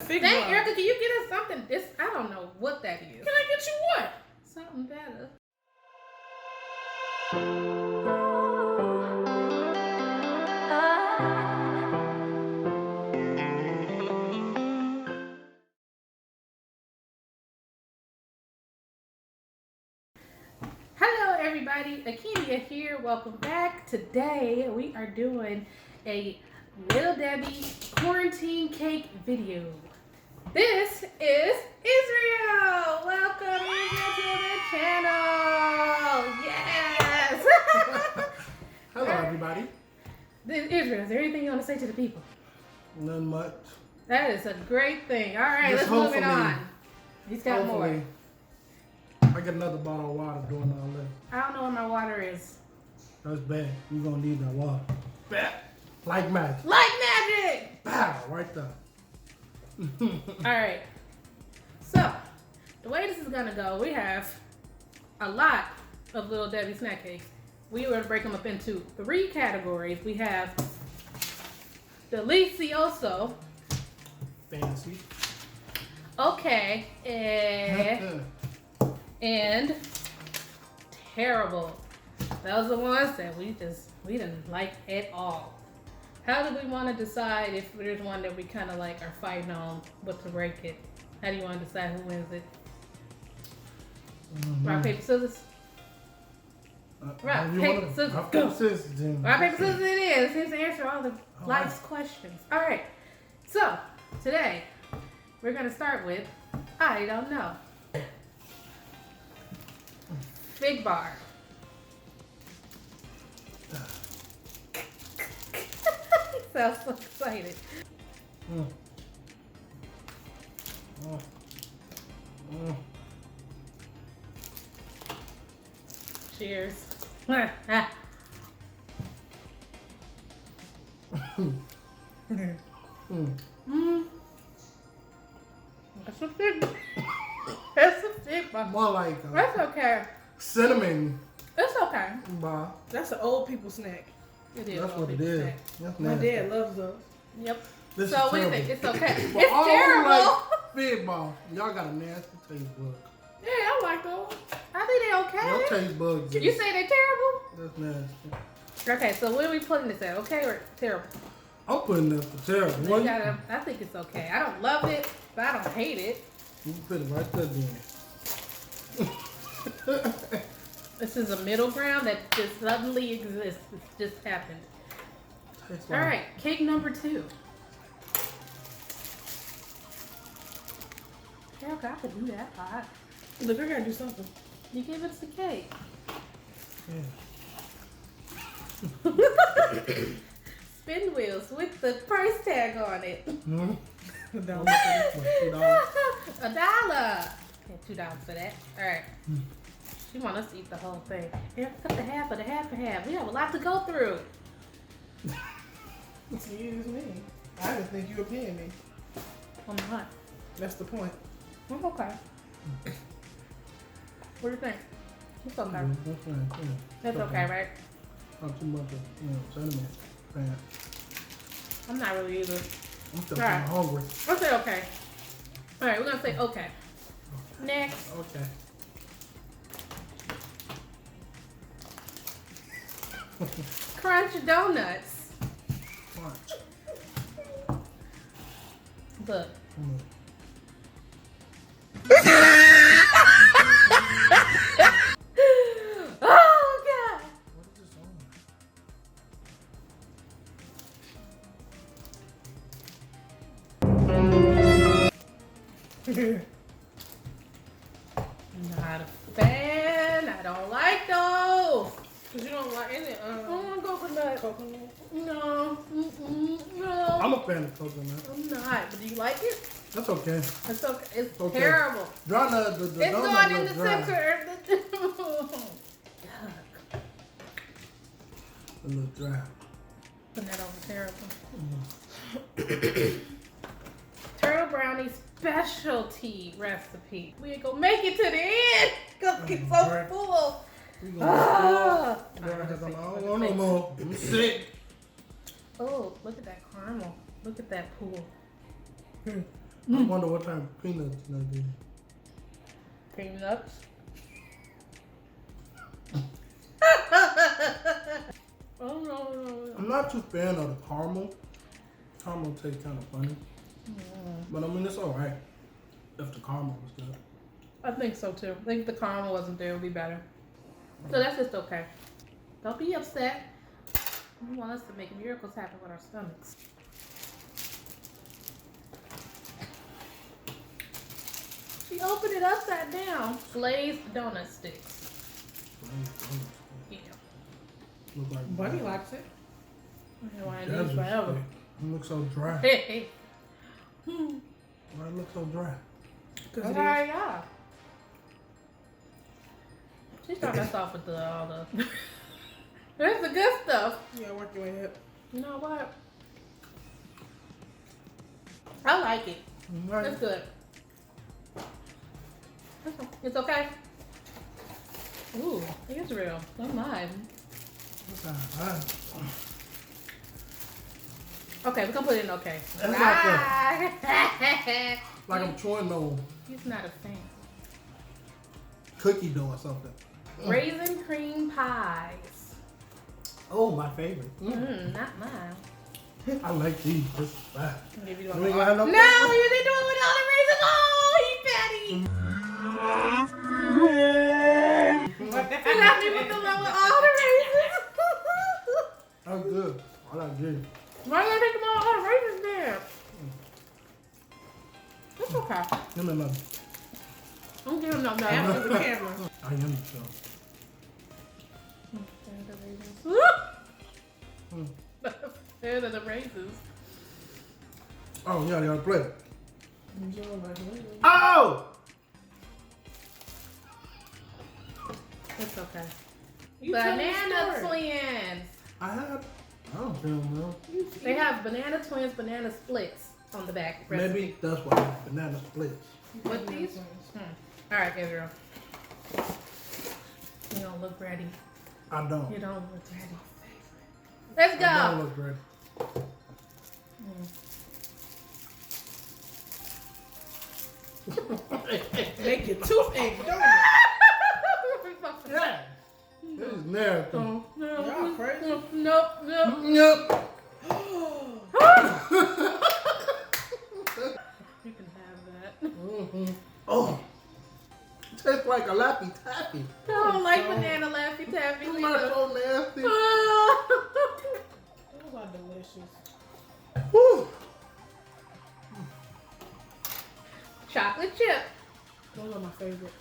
fig Dang, bar. Erica, can you get us something? I don't know what that is. Can I get you what? Something better. Hello everybody, Akedia here. Welcome back. Today we are doing a Little Debbie quarantine cake video. This is Israel. Welcome Israel to the channel. Yes. Hello, everybody. Israel, is there anything you want to say to the people? None much. That is a great thing. All right, Just let's move it hopefully- on. He's got more. Hopefully, I get another bottle of water doing all this. I don't know where my water is. That's bad. You're gonna need that water. Bad. Like magic. Like magic. Pow! Right there. All right. So, the way this is gonna go, we have a lot of Little Debbie snack cakes. We are gonna break them up into 3 categories. We have delicioso, Fancy. okay, and terrible. Those are the ones that we didn't like at all. How do we want to decide if there's one that we kind of like are fighting on what to rank it? How do you want to decide who wins it? Rock, paper, scissors? Rock, paper, scissors, Rock, go. paper, scissors, then. Rock, paper, scissors it is. Here's to answer all the life's questions. All right. So, today, we're going to start with, I don't know. Fig bar. He sounds so excited. Mm. Mm. Mm. Cheers. Mm. That's a fig. That's a fig bar. More like That's okay. cinnamon It's okay. bar. That's an old people snack. It is. That's what what it is. That's My nasty. dad loves those. Yep. This So is what do you terrible. think? It's okay. But It's all terrible. like fig bar. Y'all got a nasty taste bug. Yeah, I like those. I think they're Your okay. taste bugs. You say they're terrible? That's nasty. Okay, so what are we putting this at? Okay or terrible? I'm putting that for terrible. You What? gotta, I think it's okay. I don't love it, but I don't hate it. You put it right there then. This is a middle ground that just suddenly exists. It just happened. Tastes All like- right, cake number 2. Erica, I could do that hot. Look, I gotta do something. You give us the cake. Yeah. Spin wheels with the price tag on it. Hmm? Down $2. $1. Yeah, $2 for that. All right. She want us to eat the whole thing. Here, cut the half of the half and half. We have a lot to go through. Excuse me. I didn't think you were paying me. I'm not. That's the point. I'm okay. What do you think? It's okay. That's fine. Yeah. That's okay, right? Not too much of, cinnamon. Man, I'm not really either. I'm still Right. kinda hungry. I'll say okay. All right, we're gonna say okay. Next. Okay. Crunch donuts. Crunch. Look. Mm. Oh God. What is this on? Not a fan. I don't like those. Cause you don't like any I don't want coconut. coconut. No. No. I'm a fan of coconut. I'm not. But do you like it? That's okay. It's okay. It's Okay. terrible. Dry the It's donut going in looks the dry. center. It looks dry. Putting that over terrible. Turtle brownie specialty recipe. We ain't gonna make it to the end because it's so Right. full. We gonna Ah. I don't want no more. I'm sick. Oh, look at that caramel. Look at that pool. I wonder what type of peanuts they do. Peanuts. Oh no. I'm not too fan of the caramel. Caramel tastes kind of funny. But I mean, it's alright if the caramel was good. I think so too. I think if the caramel wasn't there, it would be better. So that's just okay. Don't be upset. We want us to make miracles happen with our stomachs. She opened it upside down. Glazed donut sticks. Yeah. Look like Bunny likes it. I want to desert use forever. steak. It looks so dry. Hey. Why it look so dry? Because Yeah. She started us off with all the. There's the good stuff. Yeah, work your way up. You know what? I like it. Right. It's good. It's okay. Ooh, Israel. Don't mind. What's that? Okay, we're gonna put it in okay. That's like I'm chewing no He's not a fan. cookie dough or something. Raisin cream pies. Oh, my favorite. Not mine. I like these. This is bad. Maybe You you ain't want gonna have no No, you didn't do it with all the raisins. Oh, he fatty. You left me with all the raisins. That's good. I like these. Why you take them all the raisins there? It's okay. Give me another. I'm giving them that. After the camera. I am so. They're the raisins. Oh, yeah, you gotta play it. Enjoy my food. Oh! It's okay. You tell me the Banana story. twins. I don't feel well. They have banana twins, banana splits on the back. Recipe. Maybe that's why I have banana splits. What these? All right, Israel. You don't look ready. I don't. You don't look ready. Let's I go. don't look ready. Make your toothache, don't it? Yeah. This is nasty. Y'all crazy. Nope. Yep. You can have that. Oh. Tastes like a Laffy Taffy. I don't like banana Laffy Taffy. It's not so nasty. Those are delicious. Whew. Chocolate chip. Those are my favorite.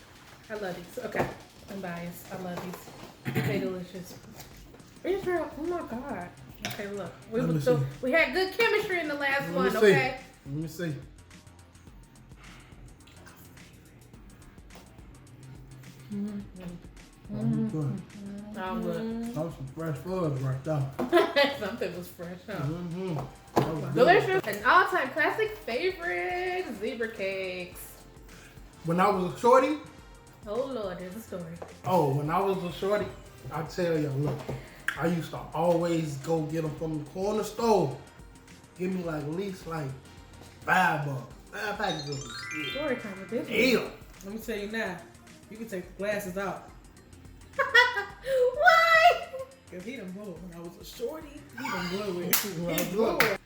I love these. Okay. I'm biased. I love these. They're delicious. Israel, oh my God. Okay, look. Let me see. We had good chemistry in the last Let me one, see. okay? Let me see. I'm good. I'm good. That was some fresh fudge right there. Something was fresh, huh? That was good. Delicious. An all-time classic favorite, zebra cakes. When I was a shorty, Oh Lord, there's a story. when I was a shorty, I tell you, look, I used to always go get them from the corner store. Give me like at least like $5. 5 packages of them. Story time with this. Yeah. Let me tell you now. You can take the glasses out. Why? Because he done blew it. When I was a shorty, he done blew it. Well, He blew it.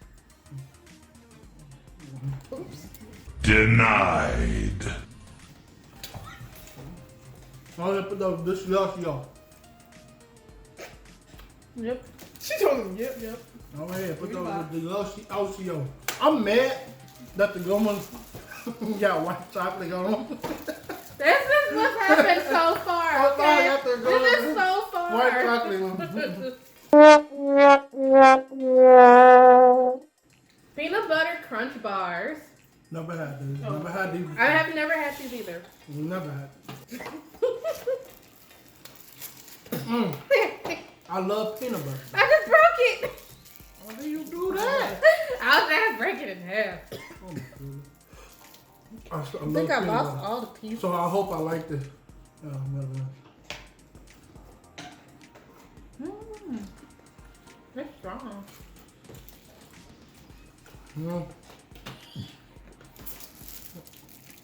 Oops. Denied. I'm gonna put this y'all. Yep. She told him, yep. Go ahead, put Give me those five. with the Yoshi. I'm mad that the good ones got white chocolate on them. This is what's happened so far, Oh, sorry, okay? that's the good This is one. so far. White chocolate ones. Peanut butter crunch bars. Never had these. Never had these. I have never had these either. Never had. I love peanut butter. I just broke it. Why do you do that? I was trying to break it in half. Oh my goodness. I I love think I peanut lost butter. all the pieces. So I hope I like this. Oh, never. It's strong. Mm.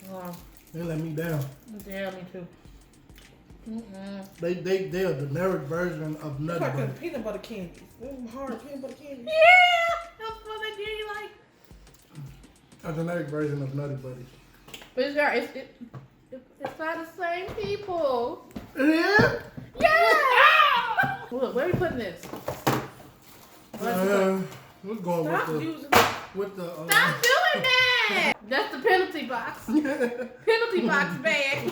Oh, They let me down. yeah, me too. They're the generic version of It's Nutty like Buddy. a peanut butter candy. Hard peanut butter candy. Yeah, that's what I do like. A generic version of Nutty Buddy. But it's not the same people. Yeah. Yeah. Look, where are we putting this? We're going Stop with using the Stop doing that. That's the penalty box. Penalty box bag.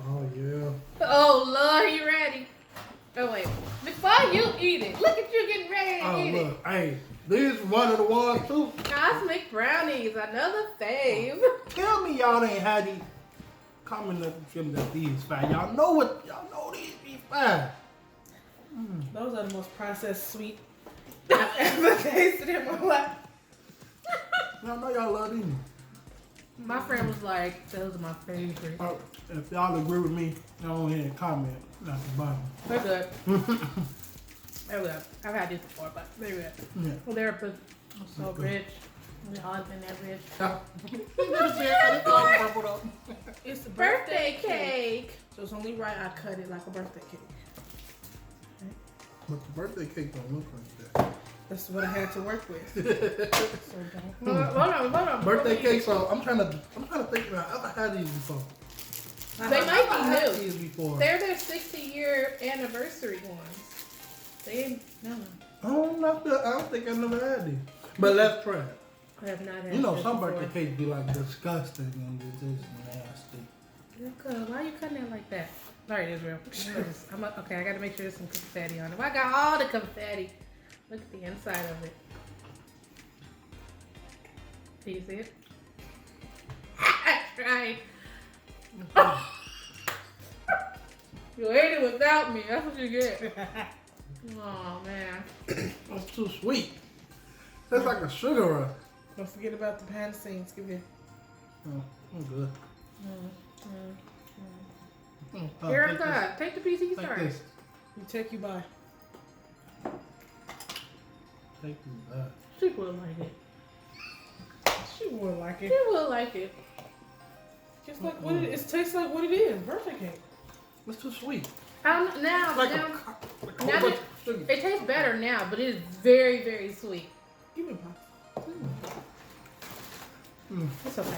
Oh yeah. Oh Lord, you ready? Oh wait, before you eat it, look at you getting ready to Oh eat it. look, hey, these one of the ones too. Cosmic brownies, another fave. Tell me y'all ain't had these. Comment up and film that these fine. Y'all know these be fine. Those are the most processed sweet I've ever tasted in my life. Y'all know y'all love these. My friend was like, those are my favorite. Oh, if y'all agree with me, y'all go ahead and comment at the bottom. They're good. They're good. I've had these before, but they're good. Yeah. Well, they're so rich. The husband that rich. It's a Birthday cake. So it's only right I cut it like a birthday cake. But the birthday cake don't look like that. That's what I had to work with. Hold on. Birthday cake, so I'm trying to think about I've ever had these before. They might I've be had new. these before. They're their 60-year anniversary ones. They no. I don't think I never had these. But let's try it. I have not had. You know, this some before. birthday cakes be like disgusting and it's just nasty. Look, why are you cutting it like that? Sorry, Israel. Okay, I gotta make sure there's some confetti on it. Well, I got all the confetti. Look at the inside of it. Do you see it? I tried. You ate it without me. That's what you get. Oh man. That's too sweet. That's like a sugar rush. Don't forget about the behind the scenes. Give me. Oh, I'm good. Erica, take the piece you Take started. this. You take you by. Take that. She will like it. She would like She it. will like it. Just like what it tastes like what it is. Birthday cake. It's too sweet. Now, It's like now a whole now bunch of sugar. it tastes better now, but it is very, very sweet. Give me a pie. It's okay.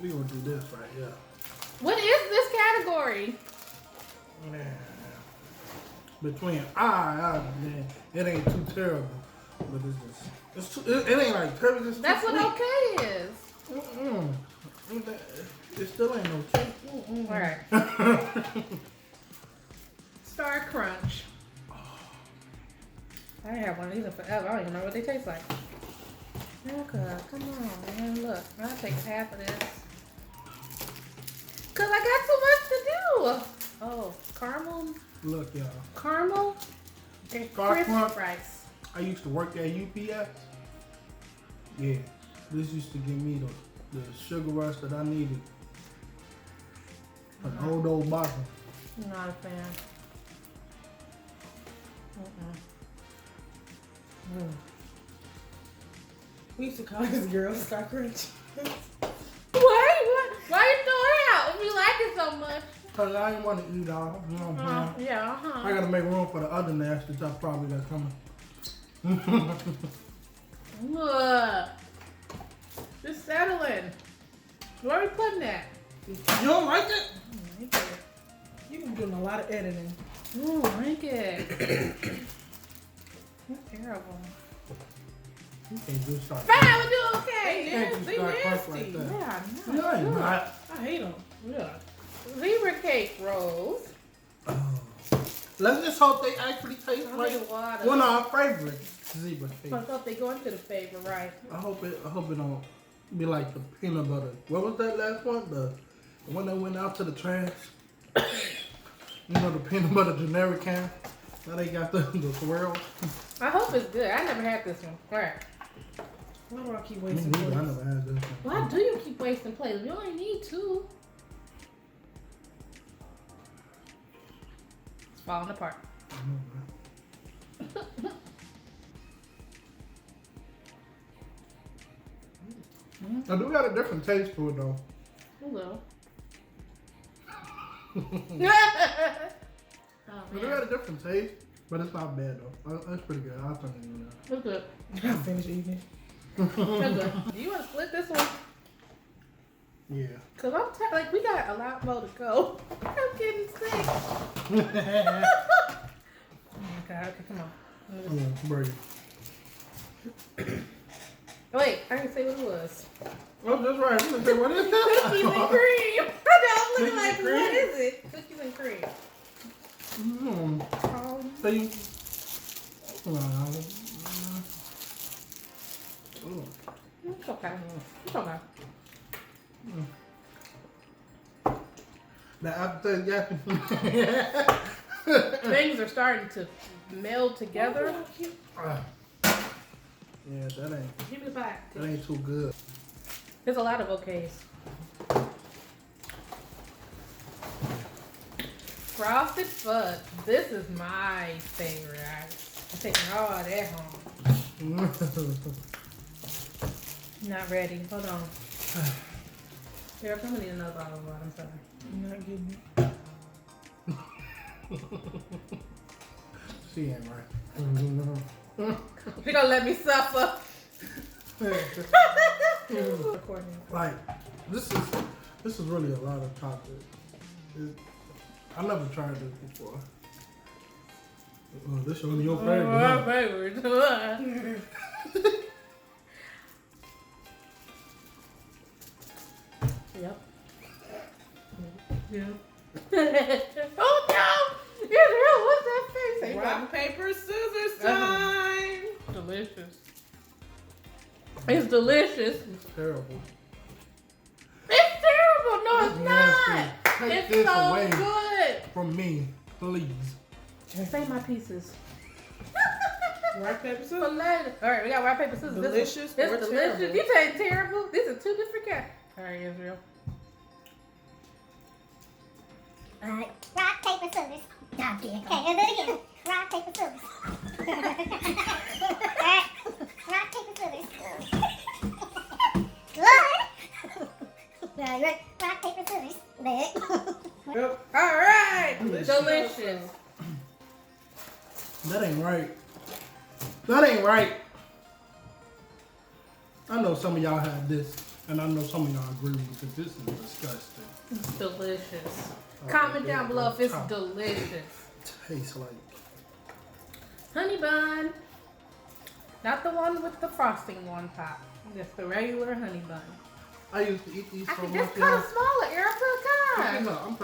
We gonna do this right here. What is this category? Man. Between man, it ain't too terrible, but it's too. It ain't like terrible. It's That's too what sweet. okay is. It still ain't no cake. All right. Star Crunch. I ain't had one of these in forever. I don't even know what they taste like. Erica, come on, man. Look, I'll take half of this. Cause I got too much to do. Oh, caramel. Look, y'all. Caramel and Star crisp Crunch. rice. I used to work at UPS. Yeah, this used to give me the sugar rush that I needed. An old bottle. Not a fan. We used to call this girl Star Crunch. Why you throw it out if you like it so much? Cause I didn't want to eat all. You know what I'm saying? Yeah, I gotta make room for the other nasty stuff probably that's coming. Look. Just settling. Where are we putting that? You don't like it? I like it. You've been doing a lot of editing. Ooh, I like it. That's terrible. You can't do start. Fine, we'll do okay. can't They start crunch nasty. like that. Yeah, No, you're not. I hate them. Yeah. Zebra cake rolls. Oh. Let's just hope they actually taste I like need water. one of our favorite zebra cakes. I thought they go into the favor, right? I hope it don't be like the peanut butter. What was that last one? The one that went out to the trash. You know, the peanut butter generic can. Now they got the swirl. I hope it's good. I never had this one. All right. Why do I keep Me wasting neither. I plates? never had this one. Why do you keep wasting plates? You only need 2. It's falling apart. I know, man. I do got a different taste to it though. Hello. I do got a different taste, but it's not bad though. It's pretty good. I'll turn it in there. It's good. I finished eating. It's good. Do you want to split this one? Yeah. Cause like we got a lot more to go. I'm getting sick. Oh my god. Okay, come on. Yeah, break it. Wait, I didn't say what it was. Oh, that's right. I'm gonna say, what is Cookies that? and cream. I know, I'm looking like, Cookies and what cream? is it? Cookies and cream. So you. It's okay. It's okay. Now after that, Things are starting to meld together. yeah, that Give me the back. ain't too good. There's a lot of okays. Frosted fudge. This is my favorite. I'm taking all that home. Not ready. Hold on. Here, I'm gonna need another bottle of water. I'm sorry. I'm not getting it. She ain't right. She gonna let me suffer. Recording. Like this is really a lot of chocolate. I never tried this before. Oh, this is only your favorite. My Huh? favorite. Yep. Yeah. Oh no! Israel, what's that face? Rock, paper, scissors time. Delicious. It's delicious. It's terrible. It's terrible. No, it's Nasty. not. Take It's this so away good. from me, please. Save my pieces. Rock, paper, For scissors. later. All right, we got rock, paper, scissors. Delicious This or one. It's delicious. terrible? You saying terrible? These are two different kinds. All right, Israel. Alright, rock, paper, scissors. Okay, let's do it again. Rock, paper, scissors. Alright, rock, paper, scissors. Alright, rock, paper, scissors. Yep. All right. Delicious. Delicious. That ain't right. That ain't right. I know some of y'all had this, and I know some of y'all agree with me because this is disgusting. It's delicious. Oh, Comment yeah, down below if it's top. delicious. Tastes like Honey bun. Not the one with the frosting on top. Just the regular honey bun. I used to eat these I so can much. just cut it smaller, Erica. God. No, I'm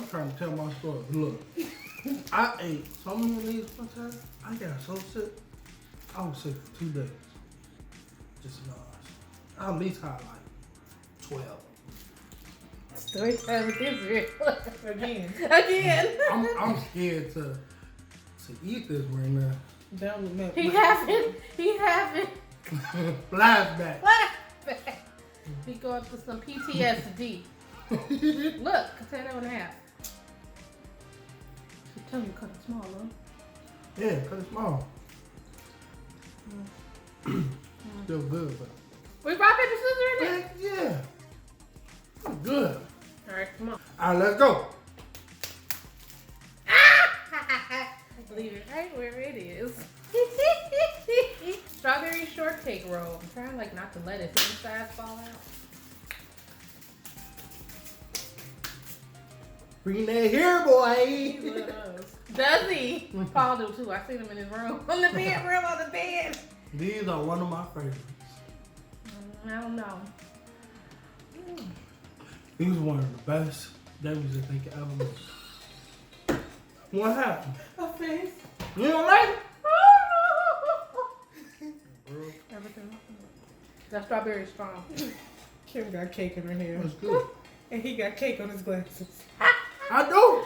trying to tell my story. Look, I ate so many of these one time. I got so sick. I was sick for 2 days. Just nuts. I at least had like 12. Story time with Israel. Again. Again. I'm scared to eat this right now. That would make He haven't. Flashback. Flashback. He going through some PTSD. Look, cut that in half. She tell me to cut it small, huh? Yeah, cut it small. Still good, but We rock, paper, scissors in it. heck yeah. It's good. All right, come on. Alright, let's go. Leave it right where it is. Strawberry shortcake roll. I'm trying like not to let its inside fall out. Bring that here, boy. He loves. Does he? Paul do too. I seen him in his room. On the bedroom, on the bed. These are one of my favorites. I don't know. These are one of the best Debbie's that they could ever make. What happened? a face. You don't like it? Everything. That strawberry is strong. Kim got cake in her hair. It's good. And he got cake on his glasses. I do.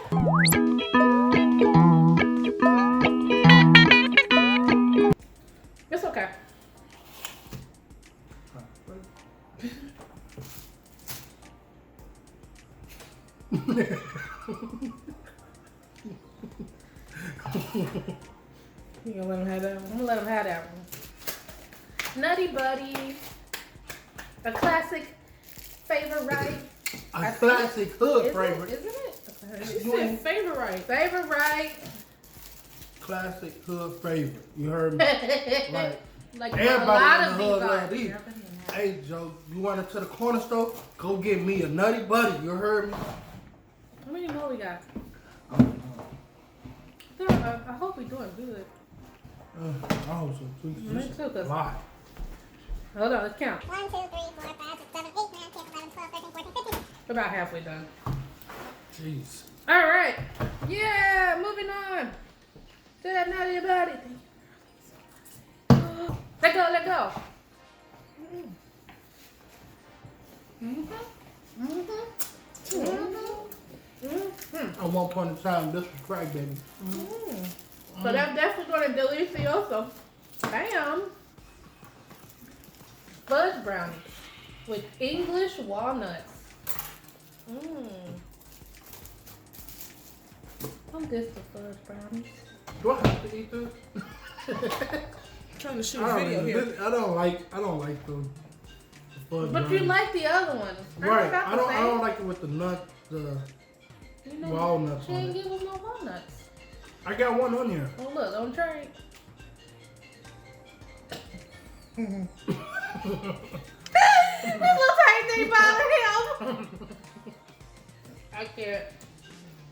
It's okay. You gonna let him have that I'm one? gonna let him have that one. Nutty Buddy. A classic favorite. A classic hood favorite. Isn't it? You said favorite. Favorite. Classic hood favorite. You heard me? Like Everybody a lot in of the these hood are. love these. Hey Joe, you want it to the corner store? Go get me a Nutty Buddy. You heard me? How many more we got? I hope we're doing good. I hope so too. Me too, 'cause- A lot. Hold on, let's count. 1, 2, 3, 4, 5, 6, 7, 8, 9, 10, 11, 12, 13, 14, 15. We're about halfway done. Jeez. All right. Yeah, moving on to that naughty body. Let go, let go. At one point in time, this was crack baby. So that's definitely going to delicioso. Bam. Fudge brownies with English walnuts. I'm good to fudge brownies. Do I have to eat this? Trying to shoot a video here. I don't like the fudge But you brownies. like the other one. Right. I don't like it with the nut, the You know, walnuts she on ain't it. give us no walnuts. I got one on here. Oh look, don't trade. This little tiny thing bothering him. I can't.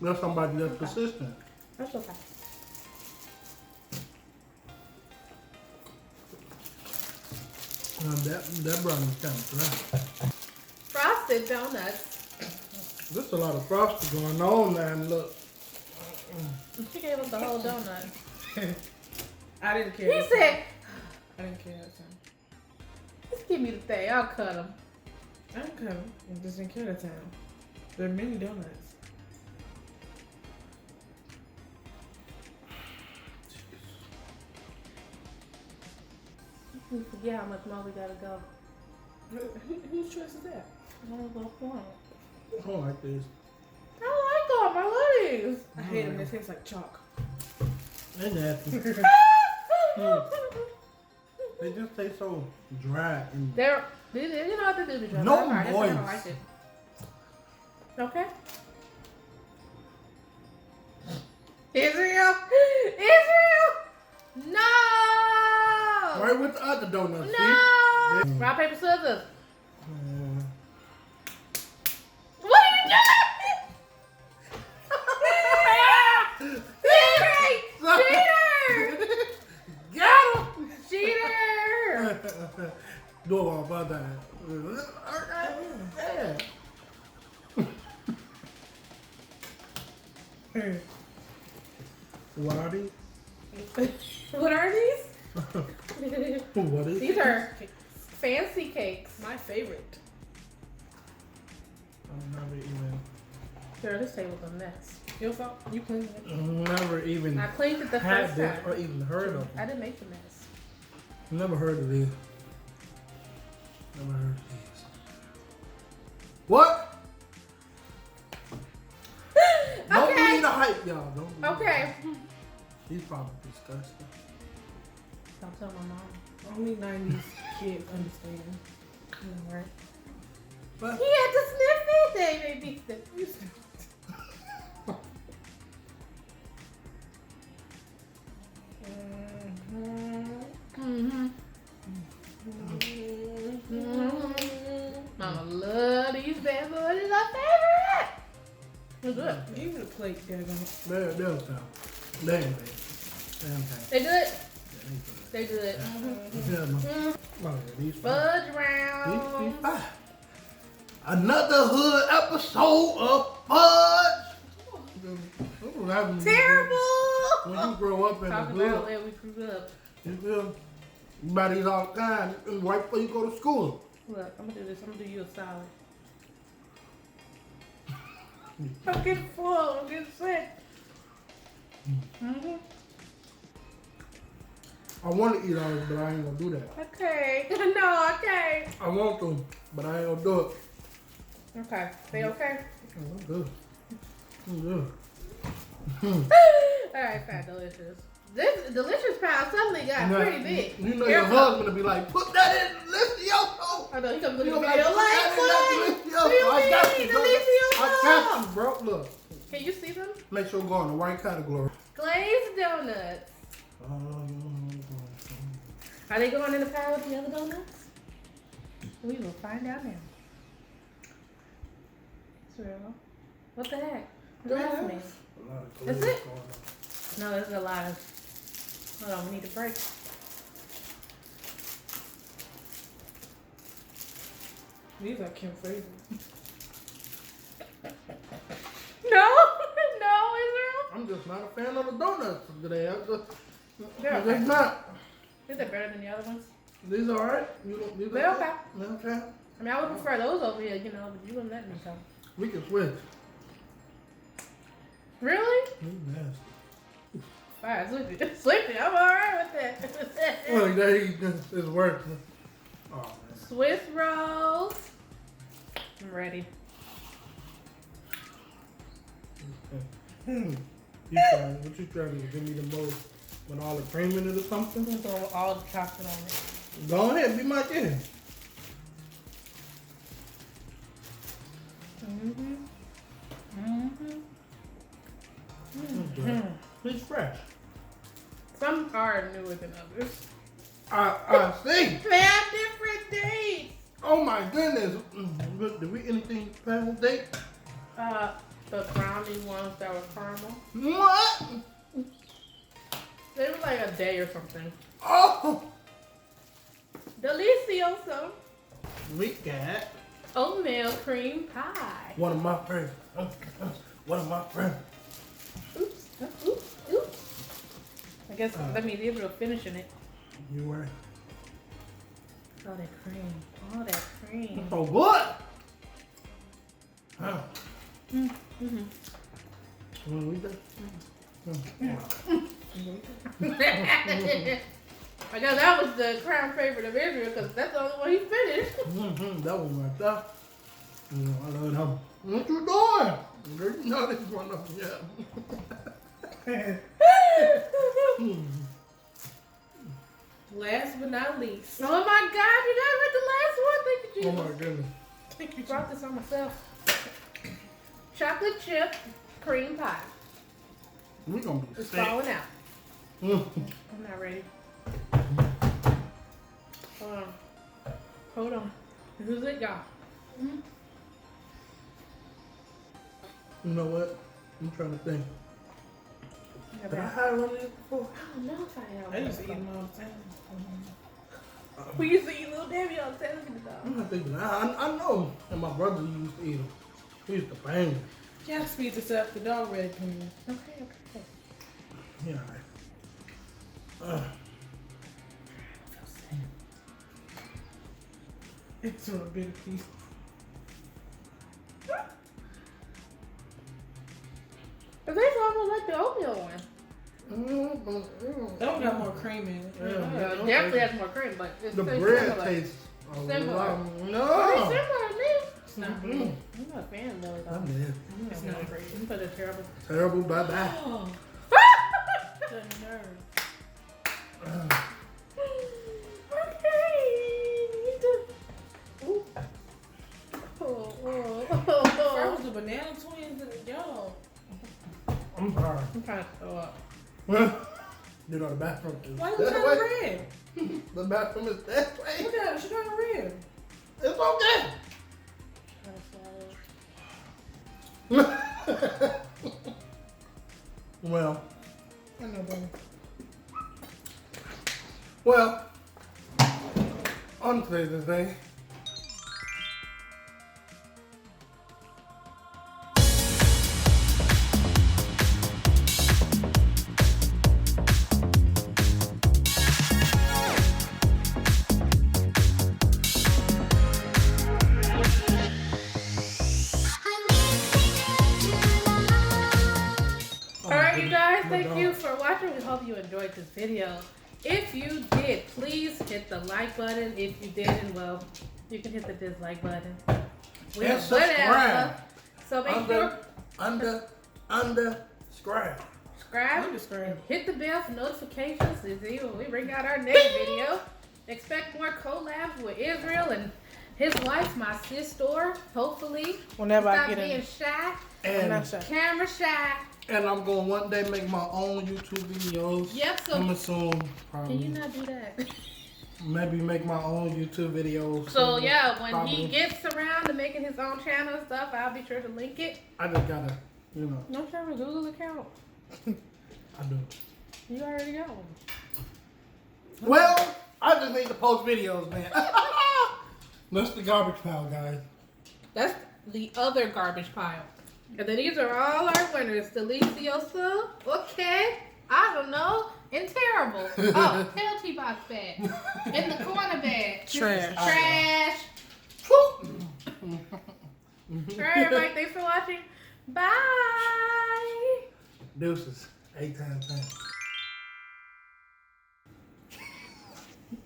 There's somebody that's persistent. That's okay. That brownie's kind of dry. Frosted donuts. There's a lot of frosting going on now. And look, She gave us the whole donut. I didn't care. He that said, time. I didn't care that time. just give me the thing, I'll cut them. I'm coming. I just didn't care that time. There are many donuts. We forget how much more we gotta go. Whose choice is that? I don't go for it. I don't like this. I don't like all my hoodies. I hate them. They taste like chalk. They nasty. They just taste so dry and They're, you know what they do to No I don't voice. like it. Okay? Israel? No! right with the other donuts. No! See? Rock, paper, scissors. Uh, What are you doing? Cheater! Got him! Cheater! Do all about that. Yeah. What are these? What are these? What is These it? are fancy cakes. My favorite. I've never even, Girl, this table's a mess. Your fault. You cleaned it. never even I cleaned it the had first this time. or even heard of I it. didn't make the mess. Never heard of this. Never heard of this. What? Don't Okay. believe the hype, y'all. Don't believe the Okay. hype. He's probably disgusting. Don't tell my mom. Only 90s kids understand. Right. But He had to sniff it. They made me sniff. You said- Mama love these bad boys. It's our favorite. It's good. Give me the plate, daggone it. they'll sound. They ain't bad. They ain't bad. They good. They ain't They good. bad. Yeah, no. Oh, yeah, these fine. Fudge These round. fine. Another hood episode of Fudge. What was happening Terrible. when you grow up in the Talking about hood? where we grew up. You feel? You buy these all the time right before you go to school. Look, I'm gonna do this. I'm gonna do you a salad. I'm getting full. I'm getting sick. I want to eat all this, but I ain't gonna do that. Okay. No, okay. I want to, but I ain't gonna do it. Okay. They okay? I'm good. I'm good. Alright, fat delicious. This delicious pile suddenly got pretty big. You know your husband will be like, put that in Delicioso. I know he comes You looking know, at me like, like, put that in what? Delicioso. I got you, bro. Delicioso. I got you, bro. Look. Can you see them? Make sure we go in the right category. Glazed donuts. Are they going in the pile with the other donuts? We will find out now. Israel. What the heck? That's me. That's it? No, there's a lot of. Hold on, we need a break. These are Kim's favorite. No, no, Israel. I'm just not a fan of the donuts today. They're They're okay. not. Is that better than the other ones? These are alright. You don't. These They're okay. They're okay. I mean, I would prefer those over here, you know, but you wouldn't let me come. We can switch. Really? These nasty. Alright, switch it. I'm alright with that. Look, it's working. Oh man. Swiss rolls. I'm ready. You trying? What you trying to give me the most with all the cream in it or something? I'm gonna throw all the chocolate on it. Go ahead, be my guest. It's fresh. Some are newer than others. I see. They have different dates. Oh my goodness. Did we anything past date? The brownie ones that were caramel. What? They were like a day or something. Oh. Delicioso. We got Oatmeal cream pie. one of my friends. One of my friends. Oops. Oops. Oops. I guess that means Israel finishing it. You were. Oh, that cream. Oh, that cream. So good. Huh. Mm-hmm. We done? I guess that was the crown favorite of Israel because that's the only one he finished. That one right there. I love him. What you doing? Girl, you know this one of them. Yeah. Last but not least. Oh my God, you guys read the last one. Thank you, Oh Jesus. my goodness. I brought this on myself. Chocolate chip cream pie. We gonna be It's sick. falling out. Mm. I'm not ready. Hold on. Hold on. Who's it, y'all? You know what? I'm trying to think. Yeah, Did I but have one of these before? I don't know if I have. I used to eat them all the time. We used to eat Little Debbie all the time. Look at the dog. I'm not thinking. I know. And my brother used to eat them. He used to bang them. Can't speed this up. The dog ready to come in. Okay. Yeah. It's a big piece. But they almost like the oatmeal one. That one got more cream in it. Yeah, It yeah, definitely has more cream, but it's the so bread similar. tastes a Similar. lot. Pretty No. similar to me. It's not Mm. I'm not a fan though. I'm dead. It's not great. You put it terrible. Terrible. Bye bye. Oh, the nerve. First was the banana twins and the dog. I'm sorry. I'm trying to throw up. You know the bathroom is Why you that turn way. red? The bathroom is that way. Look at her. She turned red. It's okay. Well, I know, baby. well, on today's day. Alright, you guys, thank you for watching. We hope you enjoyed this video. If you did, please hit the like button. If you didn't, well, you can hit the dislike button. And subscribe. So make sure. Under, subscribe. subscribe. Unsubscribe. Hit the bell for notifications to see when we bring out our next video. Expect more collabs with Israel and his wife, my sister. Hopefully, Whenever I stop get being in. shy, I'm And not shy. camera shy. and I'm gonna one day make my own YouTube videos. Yep. So Coming soon, can you probably. not do that? Maybe make my own YouTube videos. So yeah, when Probably. he gets around to making his own channel and stuff, I'll be sure to link it. I just gotta, Don't you have a Google account? I do. You already got one. Well, I just need to post videos, man. That's the garbage pile, guys. That's the other garbage pile. And then these are all our winners. Delicioso, okay, I don't know, and terrible. Oh, tail tea box bag. In the corner bag. Trash. Trash. Alright, everybody, thanks for watching. Bye. Deuces. 8 times 10.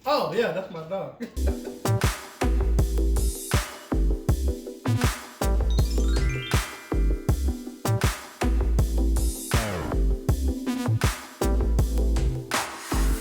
Oh, yeah, that's my dog.